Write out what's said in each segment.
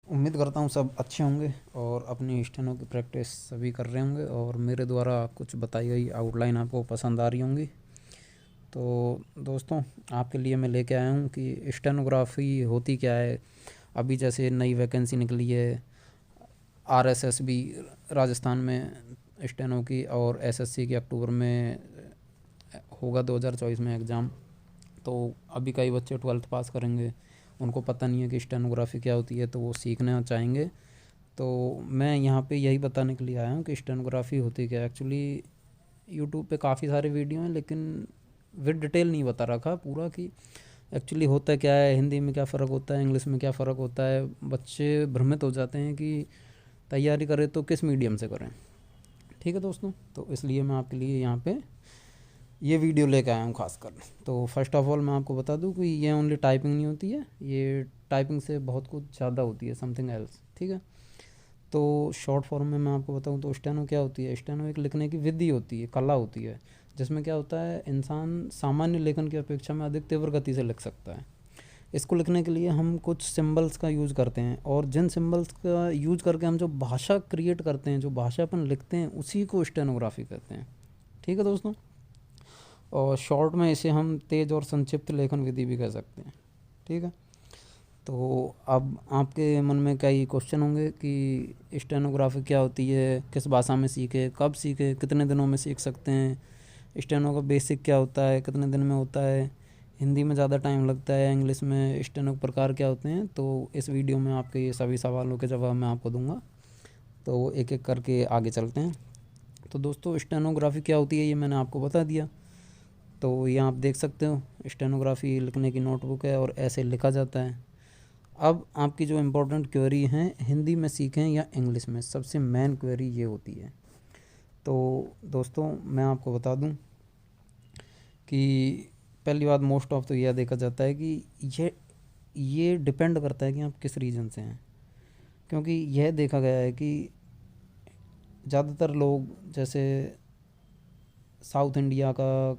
उम्मीद करता हूँ सब अच्छे होंगे और अपनी स्टेनो की प्रैक्टिस सभी कर रहे होंगे और मेरे द्वारा कुछ बताई गई आउटलाइन आपको पसंद आ रही होंगी। तो दोस्तों, आपके लिए मैं लेके आया हूँ कि स्टेनोग्राफी होती क्या है। अभी जैसे नई वैकेंसी निकली है आरएसएस भी राजस्थान में स्टेनो की, और एसएससी की अक्टूबर में होगा 2024 में एग्ज़ाम। तो अभी कई बच्चे 12th पास करेंगे, उनको पता नहीं है कि स्टेनोग्राफी क्या होती है, तो वो सीखना चाहेंगे। तो मैं यहाँ पे यही बताने के लिए आया हूँ कि स्टेनोग्राफी होती क्या है। एक्चुअली यूट्यूब पे काफ़ी सारे वीडियो हैं, लेकिन विद डिटेल नहीं बता रखा पूरा कि एक्चुअली होता क्या है, हिंदी में क्या फ़र्क होता है, इंग्लिश में क्या फ़र्क होता है। बच्चे भ्रमित हो जाते हैं कि तैयारी करें तो किस मीडियम से करें। ठीक है दोस्तों, तो इसलिए मैं आपके लिए यहाँ पे ये वीडियो लेकर आया हूँ खासकर। तो फर्स्ट ऑफ ऑल मैं आपको बता दूँ कि ये ओनली टाइपिंग नहीं होती है, ये टाइपिंग से बहुत कुछ ज़्यादा होती है, समथिंग एल्स। ठीक है, तो शॉर्ट फॉर्म में मैं आपको बताऊँ तो स्टेनो क्या होती है। स्टेनो एक लिखने की विधि होती है, कला होती है, जिसमें क्या होता है इंसान सामान्य लेखन की अपेक्षा में अधिक तीव्र गति से लिख सकता है। इसको लिखने के लिए हम कुछ सिंबल्स का यूज़ करते हैं, और जिन सिंबल्स का यूज़ करके हम जो भाषा क्रिएट करते हैं, जो भाषा अपन लिखते हैं, उसी को स्टेनोग्राफी कहते हैं। ठीक है दोस्तों, और शॉर्ट में इसे हम तेज़ और संक्षिप्त लेखन विधि भी कह सकते हैं। ठीक है, तो अब आपके मन में कई क्वेश्चन होंगे कि स्टेनोग्राफी क्या होती है, किस भाषा में सीखे, कब सीखे, कितने दिनों में सीख सकते हैं, स्टेनो का बेसिक क्या होता है, कितने दिन में होता है, हिंदी में ज़्यादा टाइम लगता है, इंग्लिश में स्टेनो के प्रकार क्या होते हैं। तो इस वीडियो में आपके ये सभी सवालों के जवाब मैं आपको दूंगा। तो एक एक करके आगे चलते हैं। तो दोस्तों, स्टेनोग्राफी क्या होती है ये मैंने आपको बता दिया। तो ये आप देख सकते हो, स्टेनोग्राफी लिखने की नोटबुक है और ऐसे लिखा जाता है। अब आपकी जो इम्पोर्टेंट क्वेरी हैं, हिंदी में सीखें या इंग्लिश में, सबसे मेन क्वेरी ये होती है। तो दोस्तों, मैं आपको बता दूं कि पहली बात मोस्ट ऑफ तो यह देखा जाता है कि ये डिपेंड करता है कि आप किस रीजन से हैं। क्योंकि यह देखा गया है कि ज़्यादातर लोग जैसे साउथ इंडिया का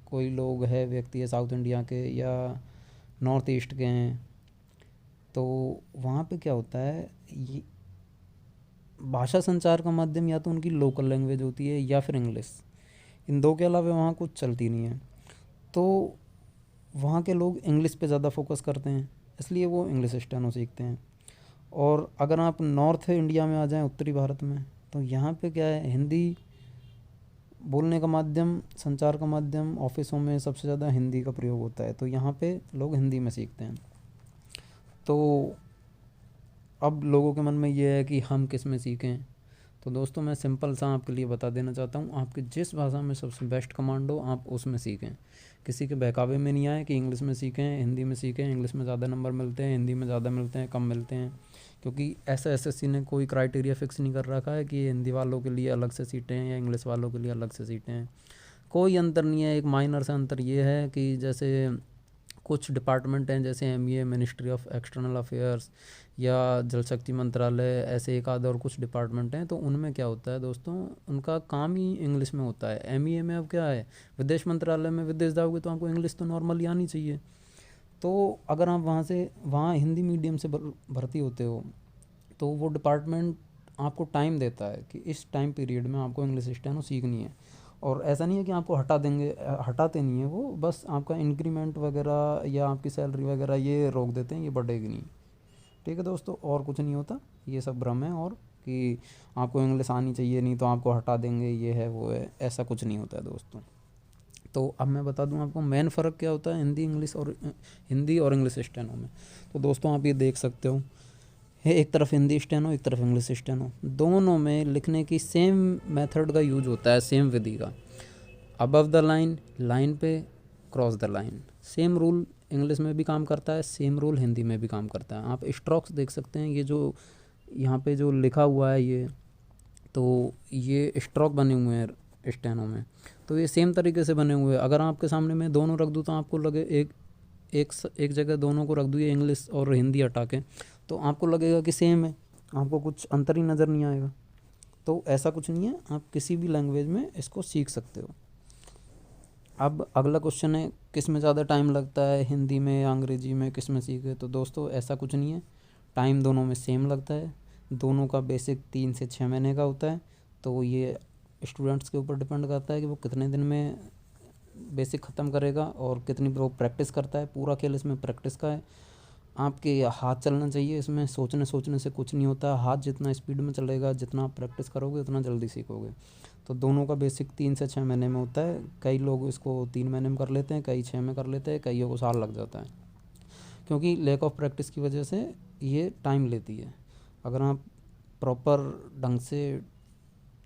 कोई लोग है, व्यक्ति है साउथ इंडिया के या नॉर्थ ईस्ट के हैं, तो वहाँ पे क्या होता है, ये भाषा संचार का माध्यम या तो उनकी लोकल लैंग्वेज होती है या फिर इंग्लिश। इन दो के अलावा वहाँ कुछ चलती नहीं है। तो वहाँ के लोग इंग्लिश पे ज़्यादा फोकस करते हैं, इसलिए वो इंग्लिश स्टेनो सीखते हैं। और अगर आप नॉर्थ इंडिया में आ जाएं, उत्तरी भारत में, तो यहाँ पे क्या है, हिंदी बोलने का माध्यम, संचार का माध्यम, ऑफिसों में सबसे ज़्यादा हिंदी का प्रयोग होता है, तो यहाँ पे लोग हिंदी में सीखते हैं। तो अब लोगों के मन में ये है कि हम किस में सीखें। तो दोस्तों, मैं सिंपल सा आपके लिए बता देना चाहता हूँ, आपकी जिस भाषा में सबसे बेस्ट कमांड हो आप उसमें सीखें। किसी के बहकावे में नहीं आए कि इंग्लिश में सीखें, हिंदी में सीखें, इंग्लिश में ज़्यादा नंबर मिलते हैं, हिंदी में ज़्यादा मिलते हैं, कम मिलते हैं। क्योंकि ऐसा एसएससी ने कोई क्राइटेरिया फिक्स नहीं कर रखा है कि हिंदी वालों के लिए अलग से सीटें हैं या इंग्लिश वालों के लिए अलग से सीटें हैं। कोई अंतर नहीं है। एक माइनर सा अंतर ये है कि जैसे कुछ डिपार्टमेंट हैं, जैसे MEA, ministry of external affairs या जल शक्ति मंत्रालय, ऐसे एक आध और कुछ डिपार्टमेंट हैं, तो उनमें क्या होता है दोस्तों, उनका काम ही इंग्लिश में होता है। एमईए में अब क्या है, विदेश मंत्रालय में विदेश जाओगे तो आपको इंग्लिश तो नॉर्मली आनी चाहिए। तो अगर आप वहाँ हिंदी मीडियम से भर्ती होते हो, तो वो डिपार्टमेंट आपको टाइम देता है कि इस टाइम पीरियड में आपको इंग्लिश स्टेनो सीखनी है। और ऐसा नहीं है कि आपको हटा देंगे, हटाते नहीं है वो, बस आपका इंक्रीमेंट वगैरह या आपकी सैलरी वगैरह ये रोक देते हैं, ये बढ़ेगी नहीं। ठीक है दोस्तों, और कुछ नहीं होता, ये सब भ्रम है। और कि आपको इंग्लिश आनी चाहिए, नहीं तो आपको हटा देंगे, ये है वो है, ऐसा कुछ नहीं होता है दोस्तों। तो अब मैं बता दूं आपको मेन फ़र्क क्या होता है हिंदी और इंग्लिश स्टेनो में। तो दोस्तों, आप ये देख सकते हो, है एक तरफ हिंदी स्टेनो, एक तरफ इंग्लिश स्टेनो, दोनों में लिखने की सेम मेथड का यूज होता है, सेम विधि का। अबव द लाइन, लाइन पे, cross the line. Same rule English में भी काम करता है, सेम रूल हिंदी में भी काम करता है। आप स्ट्रोक्स देख सकते हैं, ये जो यहाँ पे जो लिखा हुआ है ये, तो ये स्ट्रोक बने हुए हैं स्टेनो में, तो ये सेम तरीके से बने हुए हैं। अगर आपके सामने मैं दोनों रख दूँ तो आपको लगे एक जगह दोनों को रख दूँ, ये इंग्लिश और हिंदी हटा के, तो आपको लगेगा कि सेम है, आपको कुछ अंतर ही नज़र नहीं आएगा। तो ऐसा कुछ नहीं है, आप किसी भी लैंग्वेज में इसको सीख सकते हो। अब अगला क्वेश्चन है, किस में ज़्यादा टाइम लगता है, हिंदी में या अंग्रेजी में, किस में सीखे। तो दोस्तों, ऐसा कुछ नहीं है, टाइम दोनों में सेम लगता है, दोनों का बेसिक 3 से 6 महीने का होता है। तो ये स्टूडेंट्स के ऊपर डिपेंड करता है कि वो कितने दिन में बेसिक ख़त्म करेगा और कितनी वो प्रैक्टिस करता है। पूरा खेल इसमें प्रैक्टिस का है। आपके हाथ चलना चाहिए इसमें, सोचने सोचने से कुछ नहीं होता। हाथ जितना स्पीड में चलेगा, जितना आप प्रैक्टिस करोगे उतना जल्दी सीखोगे। तो दोनों का बेसिक 3 से 6 महीने में होता है। कई लोग इसको 3 महीने में कर लेते हैं, कई 6 में कर लेते हैं, कईयों को साल लग जाता है, क्योंकि लैक ऑफ प्रैक्टिस की वजह से ये टाइम लेती है। अगर आप प्रॉपर ढंग से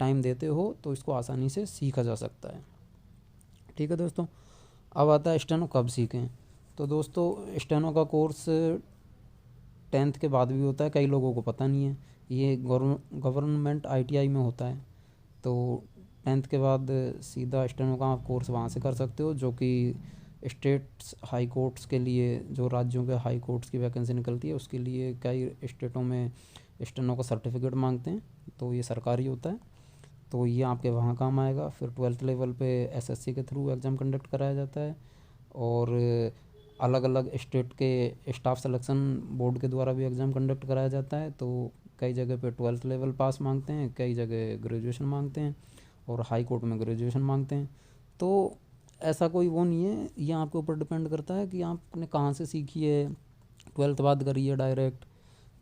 टाइम देते हो तो इसको आसानी से सीखा जा सकता है। ठीक है दोस्तों, अब आता है स्टेनो कब सीखें। तो दोस्तों स्टेनो का कोर्स 10th के बाद भी होता है, कई लोगों को पता नहीं है। ये गवर्नमेंट ITI में होता है। तो 10th के बाद सीधा स्टेनो का आप कोर्स वहाँ से कर सकते हो, जो कि स्टेट्स हाई कोर्ट्स के लिए, जो राज्यों के हाई कोर्ट्स की वैकेंसी निकलती है उसके लिए कई स्टेटों में स्टेनो का सर्टिफिकेट मांगते हैं। तो ये सरकारी होता है, तो ये आपके वहाँ काम आएगा। फिर 12th लेवल पे SSC के थ्रू एग्ज़ाम कंडक्ट कराया जाता है, और अलग अलग स्टेट के स्टाफ सिलेक्शन बोर्ड के द्वारा भी एग्ज़ाम कंडक्ट कराया जाता है। तो कई जगह पे 12th लेवल पास मांगते हैं, कई जगह ग्रेजुएशन मांगते हैं, और हाई कोर्ट में ग्रेजुएशन मांगते हैं। तो ऐसा कोई वो नहीं है, ये आपके ऊपर डिपेंड करता है कि आपने कहाँ से सीखी है। 12th बाद करी है डायरेक्ट,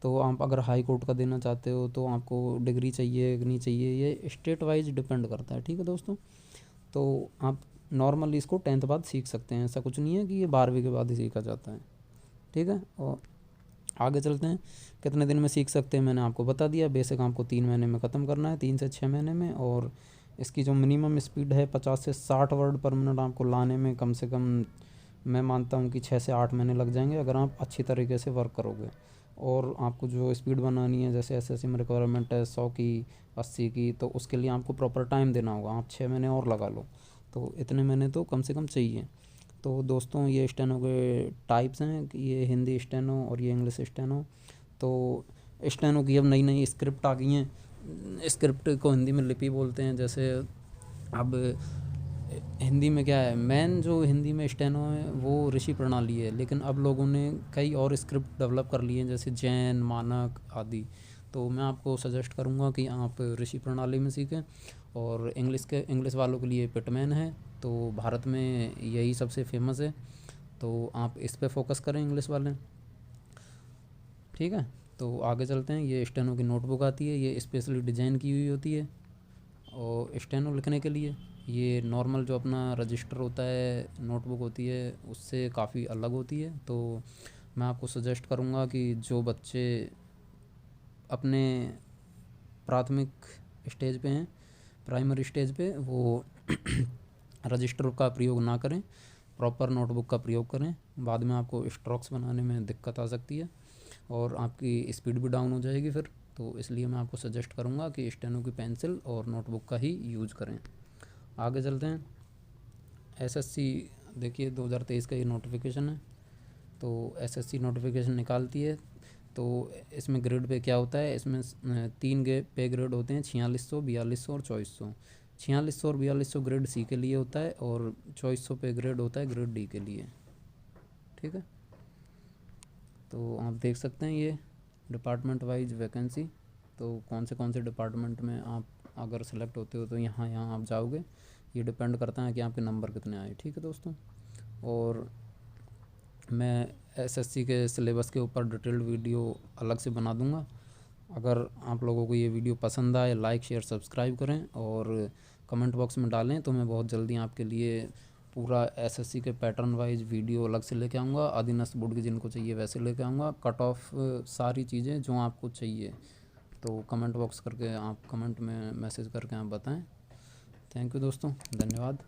तो आप अगर हाई कोर्ट का देना चाहते हो तो आपको डिग्री चाहिए कि नहीं चाहिए, ये स्टेट वाइज डिपेंड करता है। ठीक है दोस्तों, तो आप नॉर्मली इसको 10th बाद सीख सकते हैं, ऐसा कुछ नहीं है कि ये 12वीं के बाद ही सीखा जाता है। ठीक है, और आगे चलते हैं। कितने दिन में सीख सकते हैं मैंने आपको बता दिया। बेसिक आपको 3 महीने में ख़त्म करना है, 3 से 6 महीने में। और इसकी जो मिनिमम स्पीड है 50 से 60 वर्ड पर मिनट आपको लाने में कम से कम मैं मानता हूँ कि 6 से 8 महीने लग जाएंगे, अगर आप अच्छी तरीके से वर्क करोगे। और आपको जो स्पीड बनानी है, जैसे SSC में रिक्वायरमेंट है 100 की, 80 की, तो उसके लिए आपको प्रॉपर टाइम देना होगा। आप 6 महीने और लगा लो, तो इतने महीने तो कम से कम चाहिए। तो दोस्तों ये स्टेनो के टाइप्स हैं कि ये हिंदी स्टेनो और ये इंग्लिश स्टेनो। तो स्टेनो की अब नई नई स्क्रिप्ट आ गई हैं। स्क्रिप्ट को हिंदी में लिपि बोलते हैं। जैसे अब हिंदी में क्या है, मेन जो हिंदी में स्टेनो है वो ऋषि प्रणाली है, लेकिन अब लोगों ने कई और स्क्रिप्ट डेवलप कर लिए हैं, जैसे जैन, मानक आदि। तो मैं आपको सजेस्ट करूँगा कि आप ऋषि प्रणाली में सीखें। और इंग्लिश वालों के लिए पिटमैन है, तो भारत में यही सबसे फेमस है, तो आप इस पे फोकस करें इंग्लिश वाले। ठीक है, तो आगे चलते हैं। ये स्टेनो की नोटबुक आती है, ये स्पेशली डिज़ाइन की हुई होती है और स्टेनो लिखने के लिए। ये नॉर्मल जो अपना रजिस्टर होता है, नोटबुक होती है, उससे काफ़ी अलग होती है। तो मैं आपको सजेस्ट करूँगा कि जो बच्चे अपने प्राथमिक स्टेज पे हैं, प्राइमरी स्टेज पे, वो रजिस्टर का प्रयोग ना करें, प्रॉपर नोटबुक का प्रयोग करें। बाद में आपको स्ट्रोक्स बनाने में दिक्कत आ सकती है और आपकी स्पीड भी डाउन हो जाएगी फिर। तो इसलिए मैं आपको सजेस्ट करूँगा कि स्टेनो की पेंसिल और नोटबुक का ही यूज़ करें। आगे चलते हैं। SSC देखिए 2023 का ये नोटिफिकेशन है। तो SSC नोटिफिकेशन निकालती है। तो इसमें ग्रेड पे क्या होता है, इसमें 3 पे ग्रेड होते हैं, 4600, 4200 और 2400। 4600 और 4200 ग्रेड C के लिए होता है, और 2400 पे ग्रेड होता है ग्रेड D के लिए। ठीक है, तो आप देख सकते हैं ये डिपार्टमेंट वाइज वैकेंसी। तो कौन से डिपार्टमेंट में आप अगर सेलेक्ट होते हो तो यहाँ आप जाओगे। ये डिपेंड करता है कि आपके नंबर कितने आए। ठीक है दोस्तों, और मैं SSC के सिलेबस के ऊपर डिटेल्ड वीडियो अलग से बना दूंगा। अगर आप लोगों को ये वीडियो पसंद आए, लाइक शेयर सब्सक्राइब करें और कमेंट बॉक्स में डालें, तो मैं बहुत जल्दी आपके लिए पूरा SSC के पैटर्न वाइज वीडियो अलग से लेके आऊँगा। आदिनस बोर्ड की जिनको चाहिए वैसे लेके आऊँगा, कट ऑफ सारी चीज़ें जो आपको चाहिए। तो कमेंट बॉक्स करके आप कमेंट में मैसेज करके आप बताएं। थैंक यू दोस्तों, धन्यवाद।